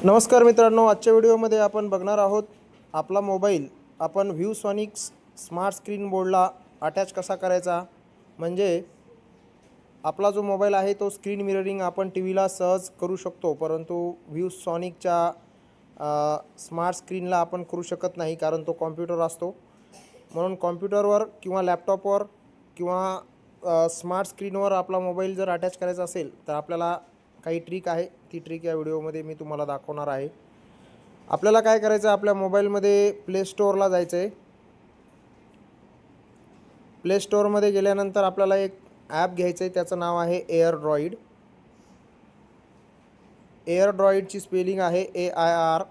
नमस्कार मित्रांनो, आजच्या व्हिडिओमध्ये आपण बघणार आहोत आपला मोबाईल आपण व्ह्यूसॉनिक्स स्मार्ट स्क्रीन बोर्डला अटॅच कसा करायचा। म्हणजे आपला जो मोबाईल आहे तो स्क्रीन मिररिंग आपण टीव्हीला सहज करू शकतो, परंतु व्ह्यूसॉनिकच्या स्मार्ट स्क्रीनला आपण करू शकत नाही, कारण तो कॉम्प्युटर असतो। म्हणून कॉम्प्युटरवर किंवा लॅपटॉपवर किंवा स्मार्ट स्क्रीनवर आपला मोबाईल जर अटॅच करायचा असेल तर आपल्याला काही ट्रिक आहे, ती ट्रिक या व्हिडिओमध्ये मी तुम्हाला दाखवणार आहे। आपल्याला काय करायचं आहे, आपल्या मोबाईलमध्ये प्ले स्टोअरला जायचं आहे। प्ले स्टोअरमध्ये गेल्यानंतर आपल्याला एक ॲप घ्यायचं आहे, त्याचं नाव आहे एअरड्रॉइड। एअरड्रॉइडची स्पेलिंग आहे AIRDROID।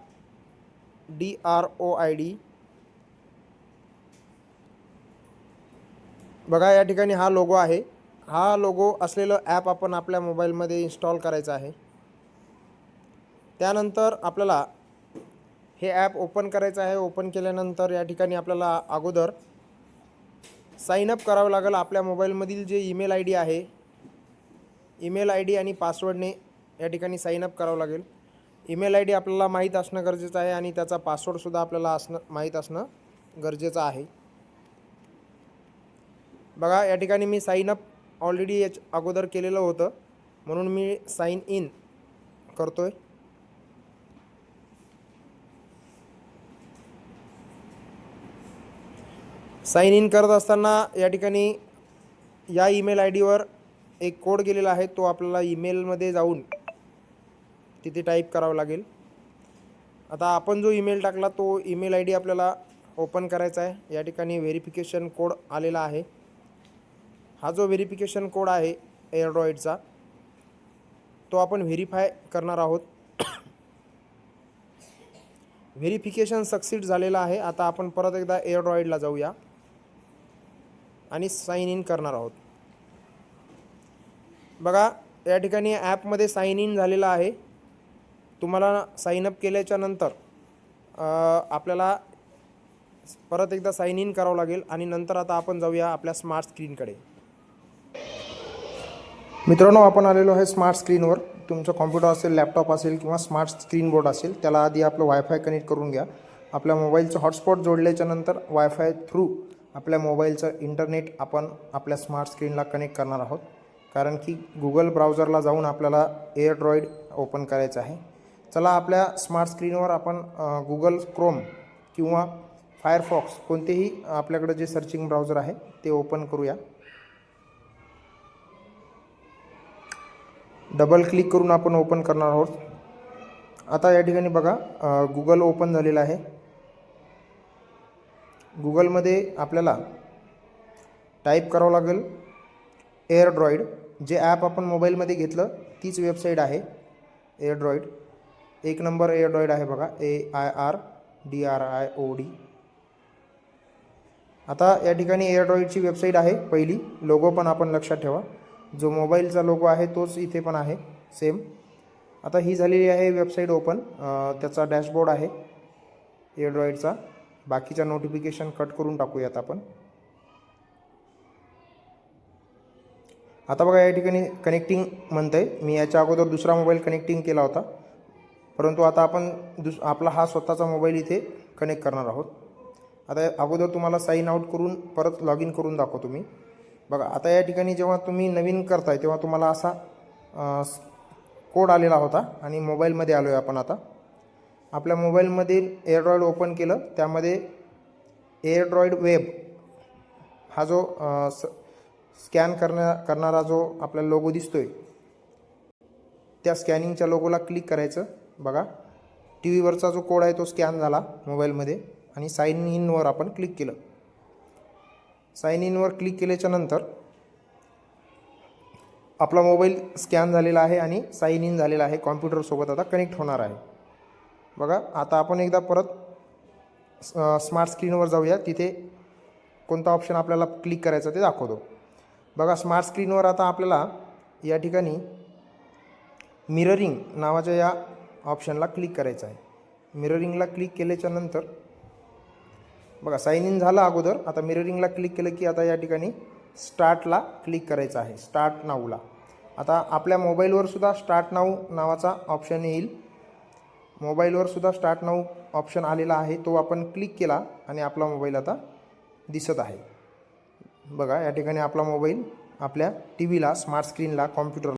बघा, या ठिकाणी हा लोगो आहे। हा लोगो असलेलं ॲप आपण आपल्या मोबाईलमध्ये इन्स्टॉल करायचं आहे। त्यानंतर आपल्याला हे ॲप ओपन करायचं आहे। ओपन केल्यानंतर या ठिकाणी आपल्याला अगोदर साइन अप करावं लागेल। आपल्या मोबाईलमधील जे ईमेल आय डी आहे, ईमेल आय डी आणि पासवर्डने या ठिकाणी साइन अप करावं लागेल। ईमेल आय डी आपल्याला माहीत असणं गरजेचं आहे आणि त्याचा पासवर्डसुद्धा आपल्याला माहीत असणं गरजेचं आहे। बघा, या ठिकाणी मी साइन अप ऑलरेडी अगोदर केलेलं होतं, म्हणून मी साइन इन करतोय। साइन इन करत असताना या ठिकाणी या ईमेल आय डीवर एक कोड गेलेला आहे, तो आपल्याला ईमेलमध्ये जाऊन तिथे टाईप करावा लागेल। आता आपण जो ईमेल टाकला तो ईमेल आय डी आपल्याला ओपन करायचा आहे। या ठिकाणी व्हेरिफिकेशन कोड आलेला आहे। हा जो व्हेरिफिकेशन कोड आहे एअरड्रॉइडचा, तो आपण व्हेरीफाय करणार आहोत। व्हेरिफिकेशन सक्सीड झालेला आहे। आता आपण परत एकदा एअरड्रॉइडला जाऊया आणि साइन इन करणार आहोत। बघा, या ठिकाणी ॲपमध्ये साइन इन झालेला आहे। तुम्हाला साइन अप केल्याच्या नंतर आपल्याला परत एकदा साइन इन करावं लागेल आणि नंतर आता आपण जाऊया आपल्या स्मार्ट स्क्रीनकडे। मित्रांनो, आपण आलेलो आहे स्मार्ट स्क्रीनवर। तुमचं कॉम्प्युटर असेल, लॅपटॉप असेल किंवा स्मार्ट स्क्रीन बोर्ड असेल, त्याला आधी आपलं वायफाय कनेक्ट करून घ्या। आपल्या मोबाईलचं हॉटस्पॉट जोडल्याच्या नंतर वायफाय थ्रू आपल्या मोबाईलचं इंटरनेट आपण आपल्या स्मार्ट स्क्रीनला कनेक्ट करणार आहोत, कारण की गुगल ब्राउझरला जाऊन आपल्याला एअरड्रॉइड ओपन करायचं आहे। चला, आपल्या स्मार्ट स्क्रीनवर आपण गुगल क्रोम किंवा फायरफॉक्स कोणतेही आपल्याकडे जे सर्चिंग ब्राउझर आहे ते ओपन करूया। डबल क्लिक करून आपण ओपन करणार आहोत। आता या ठिकाणी बघा, गुगल ओपन झालेलं आहे। गुगलमध्ये आपल्याला टाईप करावं लागेल एअरड्रॉइड। जे ॲप आपण मोबाईलमध्ये घेतलं तीच वेबसाईट आहे एअरड्रॉइड। एक नंबर एअरड्रॉइड आहे बघा, AIRDROID। आता या ठिकाणी एअरड्रॉइडची वेबसाईट आहे पहिली। लोगो पण आपण लक्षात ठेवा, जो मोबाईलचा लोगो आहे तोच इथे पण आहे सेम। आता ही झालेली आहे वेबसाईट ओपन। त्याचा डॅशबोर्ड आहे एअरड्रॉइडचा। बाकीच्या नोटिफिकेशन कट करून टाकूयात आपण। आता बघा, या ठिकाणी कनेक्टिंग म्हणतंय। मी याच्या अगोदर दुसरा मोबाईल कनेक्टिंग केला होता, परंतु आता आपण आपला हा स्वतःचा मोबाईल इथे कनेक्ट करणार आहोत। आता अगोदर तुम्हाला साइन आउट करून परत लॉग इन करून दाखवतो मी। बघा, आता या ठिकाणी जेव्हा तुम्ही नवीन करताय तेव्हा तुम्हाला असा कोड आलेला होता आणि मोबाईलमध्ये आलो आहे आपण। आता आपल्या मोबाईलमध्ये एअरड्रॉइड ओपन केलं, त्यामध्ये एअरड्रॉइड वेब हा जो स्कॅन करणारा जो आपला लोगो दिसतोय, त्या स्कॅनिंगच्या लोगोला क्लिक करायचं। बघा, टी व्हीवरचा जो कोड आहे तो स्कॅन झाला मोबाईलमध्ये आणि साइन इनवर आपण क्लिक केलं। साइन इनवर क्लिक केल्याच्या नंतर आपला मोबाईल स्कॅन झालेला आहे आणि साइन इन झालेला आहे, कॉम्प्युटरसोबत आता कनेक्ट होणार आहे। बघा, आता आपण एकदा परत स्मार्ट स्क्रीनवर जाऊया, तिथे कोणता ऑप्शन आपल्याला क्लिक करायचा ते दाखवतो। बघा, स्मार्ट स्क्रीनवर आता आपल्याला या ठिकाणी मिररिंग नावाच्या या ऑप्शनला क्लिक करायचं आहे। मिररिंगला क्लिक केल्याच्या नंतर बघा, साइन इन झालं अगोदर। आता मिररिंगला क्लिक केलं की आता या ठिकाणी स्टार्टला क्लिक करायचं आहे, स्टार्ट नाऊला। आता आपल्या मोबाईलवर सुद्धा स्टार्ट नाऊ नावाचा ऑप्शन येईल। मोबाईलवर सुद्धा स्टार्ट नाऊ ऑप्शन आलेला आहे, तो आपण क्लिक केला आणि आपला मोबाईल आता दिसत आहे. बघा या ठिकाणी आपला मोबाईल आपल्या टी व्हीला, स्मार्ट स्क्रीनला, कॉम्प्युटरला